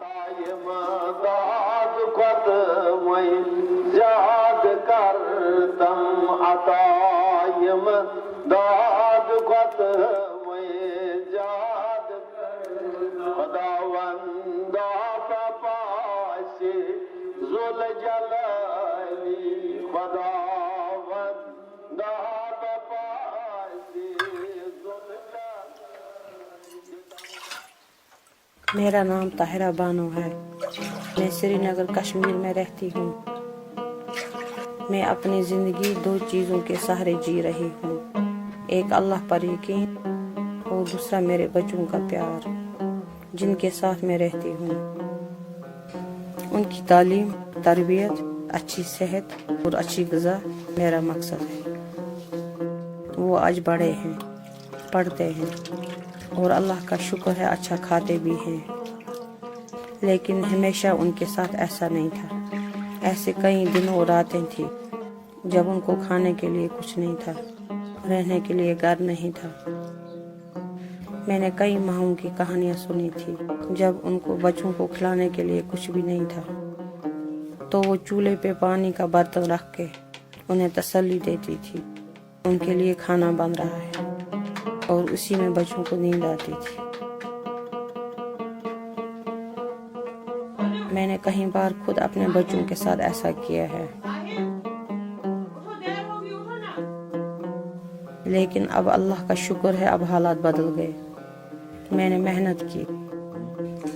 داد خود میں یاد کرتم عطایم داد خود میں یاد خداوندا پاسی ذل جلالی خداوندا پاسی ذل جلالی. میرا نام طاہرہ بانو ہے. میں سری نگر کشمیر میں رہتی ہوں. میں اپنی زندگی دو چیزوں کے سہارے جی رہی ہوں. ایک اللہ پر یقین اور دوسرا میرے بچوں کا پیار جن کے ساتھ میں رہتی ہوں. ان کی تعلیم، تربیت، اچھی صحت اور اچھی غذا میرا مقصد ہے. وہ آج بڑے ہیں، پڑھتے ہیں اور اللہ کا شکر ہے اچھا کھاتے بھی ہیں. لیکن ہمیشہ ان کے ساتھ ایسا نہیں تھا. ایسے کئی دن اور راتیں تھیں جب ان کو کھانے کے لیے کچھ نہیں تھا، رہنے کے لیے گھر نہیں تھا. میں نے کئی ماؤں کی کہانیاں سنی تھی جب ان کو بچوں کو کھلانے کے لیے کچھ بھی نہیں تھا تو وہ چولہے پہ پانی کا برتن رکھ کے انہیں تسلی دیتی تھی ان کے لیے کھانا بن رہا ہے، اور اسی میں بچوں کو نیند آتی تھی. میں نے کئی بار خود اپنے بچوں کے ساتھ ایسا کیا ہے، لیکن اب اللہ کا شکر ہے اب حالات بدل گئے. میں نے محنت کی،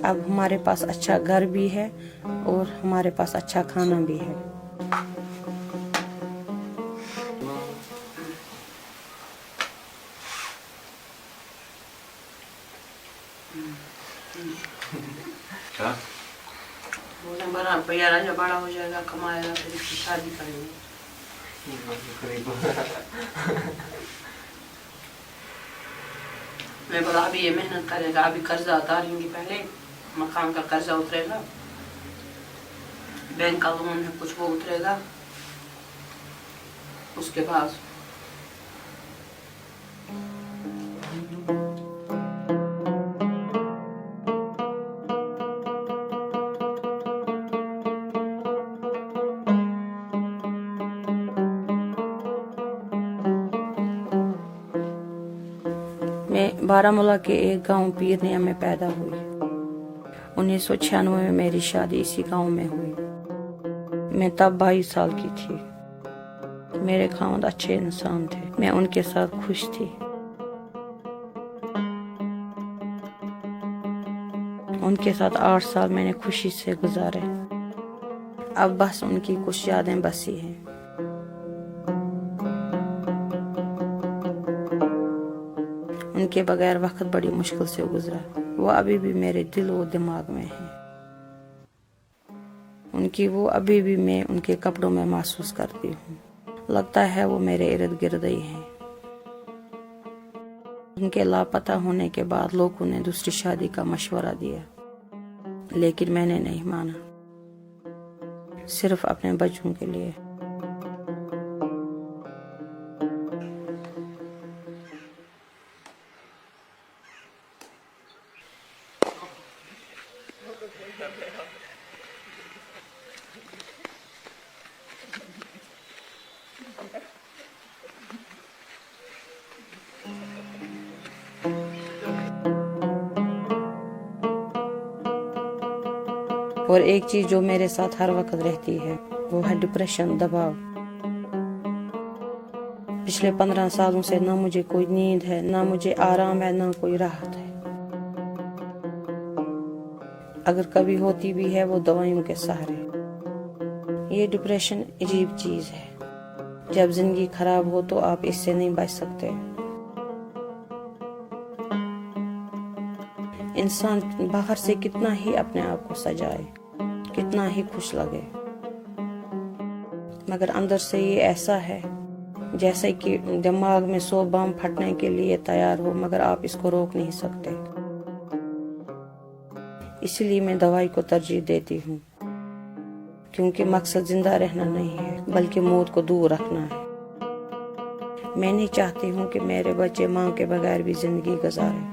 اب ہمارے پاس اچھا گھر بھی ہے اور ہمارے پاس اچھا کھانا بھی ہے. بڑا ہو جائے گا، کمائے گا، پھر اس کی شادی کریں گے. میں بولا ابھی یہ محنت کرے گا، ابھی قرضہ اتاریں گے، پہلے مکان کا قرضہ اترے گا، بینک کا لون ہے کچھ وہ اترے گا، اس کے بعد میں بارہمولہ کے ایک گاؤں پیرنیا میں پیدا ہوئی. 1996 میں میری شادی اسی گاؤں میں ہوئی. میں تب 22 سال کی تھی. میرے خاوند اچھے انسان تھے، میں ان کے ساتھ خوش تھی. ان کے ساتھ 8 سال میں نے خوشی سے گزارے. اب بس ان کی کچھ یادیں بسی ہیں. ان کے بغیر وقت بڑی مشکل سے گزرا. وہ ابھی بھی میرے دل و دماغ میں ہیں. ان کی وہ ابھی بھی میں ان کے کپڑوں میں محسوس کرتی ہوں. لگتا ہے وہ میرے ارد گرد ہی ہیں. ان کے لاپتہ ہونے کے بعد لوگوں نے دوسری شادی کا مشورہ دیا، لیکن میں نے نہیں مانا، صرف اپنے بچوں کے لیے. اور ایک چیز جو میرے ساتھ ہر وقت رہتی ہے وہ ہے ڈپریشن، دباؤ. پچھلے 15 سالوں سے نہ مجھے کوئی نیند ہے، نہ مجھے آرام ہے، نہ کوئی راحت ہے. اگر کبھی ہوتی بھی ہے وہ دوائیوں کے سہارے. یہ ڈپریشن عجیب چیز ہے. جب زندگی خراب ہو تو آپ اس سے نہیں بچ سکتے. انسان باہر سے کتنا ہی اپنے آپ کو سجائے، کتنا ہی خوش لگے، مگر اندر سے یہ ایسا ہے جیسے کہ دماغ میں 100 بم پھٹنے کے لیے تیار ہو، مگر آپ اس کو روک نہیں سکتے. اس لیے میں دوائی کو ترجیح دیتی ہوں، کیونکہ مقصد زندہ رہنا نہیں ہے بلکہ موت کو دور رکھنا ہے. میں نہیں چاہتی ہوں کہ میرے بچے ماں کے بغیر بھی زندگی گزاریں.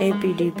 APDP,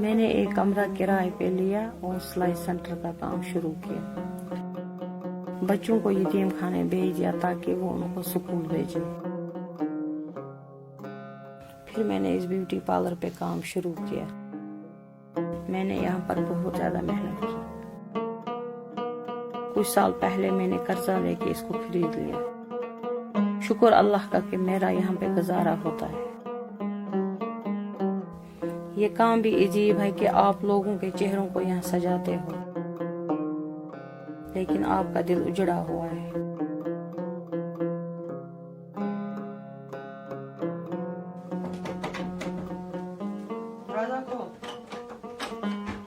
میں نے ایک کمرہ کرائے پہ لیا اور سلائی سینٹر کا کام شروع کیا. بچوں کو یتیم خانے بھیج دیا تاکہ وہ ان کو سکول بھیجے. پھر میں نے اس بیوٹی پارلر پہ کام شروع کیا. میں نے یہاں پر بہت زیادہ محنت کی. کچھ سال پہلے میں نے قرضہ لے کے اس کو خرید لیا. شکر اللہ کا کہ میرا یہاں پہ گزارا ہوتا ہے. یہ کام بھی عجیب ہے کہ آپ لوگوں کے چہروں کو یہاں سجاتے ہو لیکن آپ کا دل اجڑا ہوا ہے.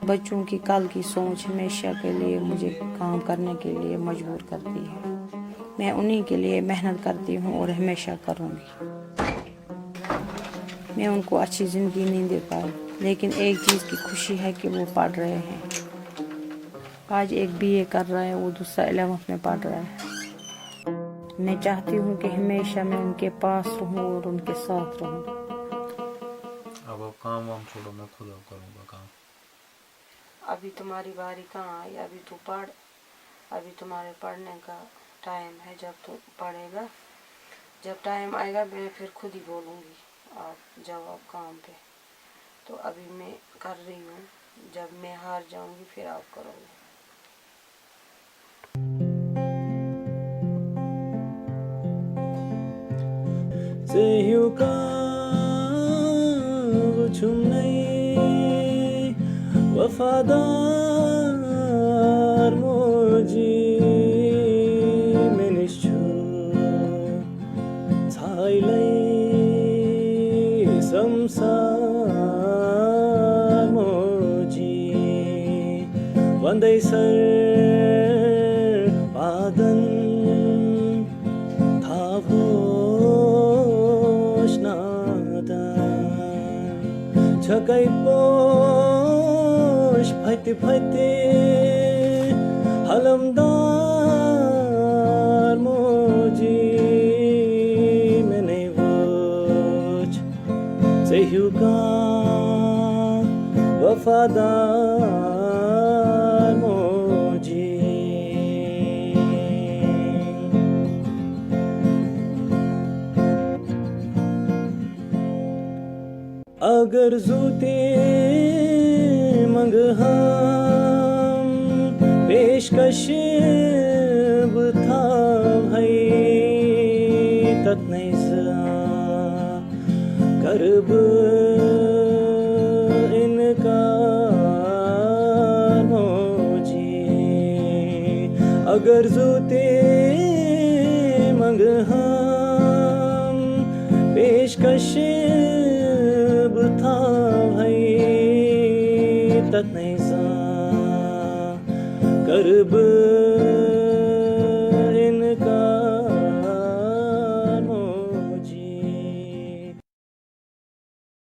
بچوں کی کل کی سوچ ہمیشہ کے لیے مجھے کام کرنے کے لیے مجبور کرتی ہے. میں انہی کے لیے محنت کرتی ہوں اور ہمیشہ کروں گی. میں ان کو اچھی زندگی نہیں دے پائی لیکن ایک چیز کی خوشی ہے کہ وہ پڑھ رہے ہیں. آج ایک BA کر رہا ہے, وہ دوسرا 11th میں پڑھ رہا ہے. میں چاہتی ہوں کہ ہمیشہ میں ان کے پاس رہوں اور ان کے ساتھ رہوں. اب آپ کام وام چھوڑو, میں خود اب کروں گا کام. ابھی تمہاری باری کہاں آئی, ابھی تو پڑھ. ابھی تمہارے پڑھنے کا ٹائم ہے. جب تو پڑھے گا, جب ٹائم آئے گا میں پھر خود ہی بولوں گی آپ جاؤ آپ کام پہ. تو ابھی میں کر رہی ہوں, جب میں ہار جاؤں گی پھر آپ کرو گے. زهيو وچمني وفادار موجي منشو تايلي سمسار موجي وندي سر بادن Çakay boş pati pati halamdar moji mene voch sehyuka vafadar moji. اگر زوتے منگ ہم پیشکش بتا بھائی تت نیزا کرب انکار موجی. اگر زوتے منگ ہم پیشکش تھا بھائی تت نیزا کرب